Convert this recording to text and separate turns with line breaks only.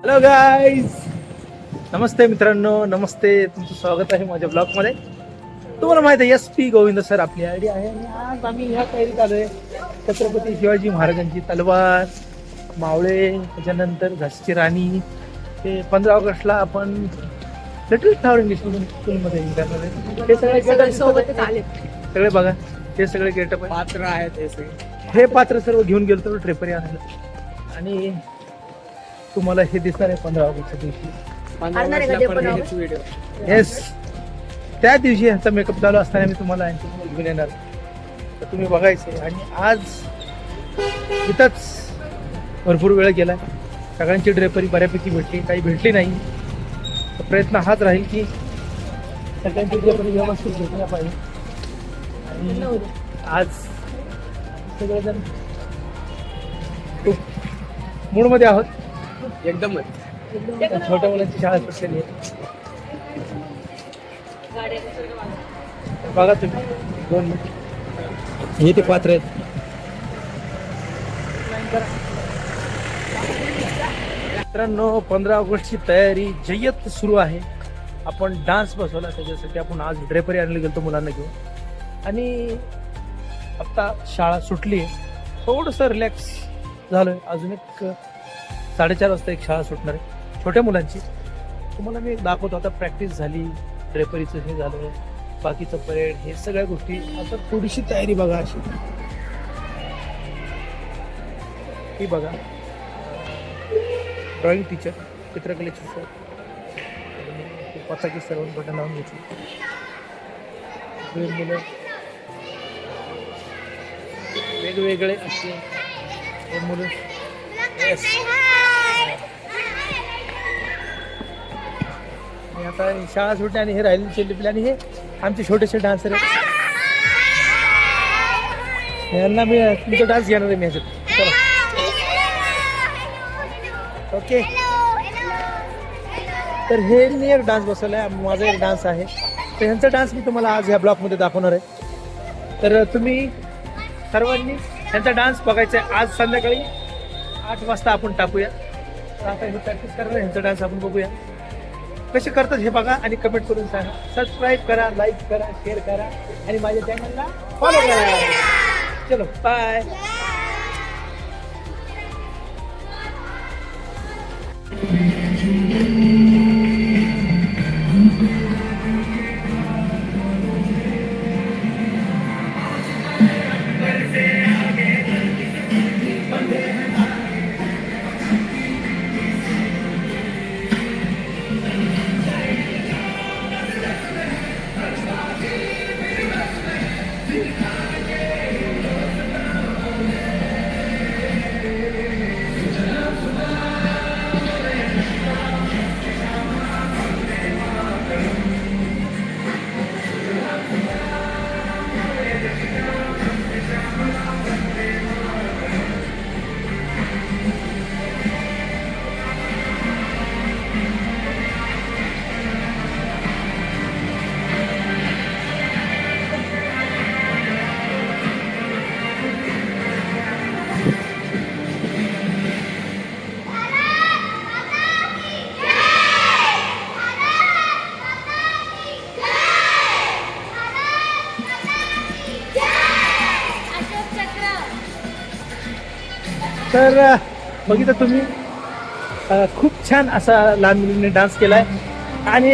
Hello guys, नमस्ते मित्रांनो, नमस्ते. तुमचं स्वागत आहे माझ्या ब्लॉगमध्ये. तुम्हाला माहिती आहे SP गोविंद सर आपली आयडी आहे आणि आज आम्ही ह्या तयारीत आलोय. छत्रपती शिवाजी महाराजांची तलवार, मावळे, त्याच्यानंतर झाशीची राणी. ते 15 ऑगस्टला आपण लिटिल फ्लॉवर इंग्लिश स्कूलमध्ये करणार आहे. हे सगळे
सोबतच आले.
सगळे बघा, हे सगळे गेटअप आहे.
पात्र आहेत
हे पात्र सर्व घेऊन गेलो ट्रेपरी आणायला. आणि तुम्हाला हे दिसणार आहे 15 ऑगस्टच्या दिवशी.
व्हिडिओ.
येस, त्या दिवशी ह्यांचा मेकअप चालू असताना मी तुम्हाला घेऊन येणार, तर तुम्ही बघायचे. आणि आज इथंच भरपूर वेळ गेला. सगळ्यांची ड्रेपरी बऱ्यापैकी भेटली, काही भेटली नाही. तर प्रयत्न हाच राहील की सगळ्यांची ड्रेपरी व्यवस्थित भेटल्या पाहिजे. आणि आज सगळेजण खूप मूडमध्ये आहोत
एकदमच.
छोट्या मुलांची शाळा सुटलेली आहे. बघा तुम्ही 2 मिनिट, हे ते पात्र आहेत. मित्रांनो, 15 ऑगस्टची तयारी जय्यत सुरू आहे. आपण डान्स बसवला, त्याच्यासाठी आपण आज ड्रेपरी आणली गेलो मुलांना घेऊन. आणि आत्ता शाळा सुटली आहे, थोडंसं रिलॅक्स झालोय. अजून एक 4:30 वाजता एक शाळा सुटणार आहे छोट्या मुलांची. तुम्हाला मी दाखवतो. आता प्रॅक्टिस झाली, ड्रेपरीचं हे झालं, बाकीचं परेड, हे सगळ्या गोष्टी. आता थोडीशी तयारी बघा अशी. ही बघा, ड्रॉइंग टीचर, चित्रकलेची सर, पताकी सर्व बटन लावून घेतली. मुलं वेगवेगळे असे हे मुलं. येस, आता शाळा सुटली आणि हे राहिलेली चिल्लीपिल्ली. आणि हे आमचे छोटेसे डान्सर आहेत. यांना मी तुमचा डान्स घेणार आहे मी ह्याच्यात. चला, ओके. तर हे मी एक डान्स बसवला आहे, माझा एक डान्स आहे. तर ह्यांचा डान्स मी तुम्हाला आज ह्या ब्लॉगमध्ये दाखवणार आहे. तर तुम्ही सर्वांनी ह्यांचा डान्स बघायचा आहे. आज संध्याकाळी 8 वाजता आपण टाकूया. तर आता हे प्रॅक्टिस करणार, ह्यांचा डान्स आपण बघूया कसे करतात हे बघा. आणि कमेंट करून सांगा. सबस्क्राईब करा, लाईक करा, शेअर करा आणि माझ्या चॅनलला फॉलो करा. चलो, बाय. तर बघितलं तुम्ही, खूप छान असा लहान मुलींनी डान्स केलाय. आणि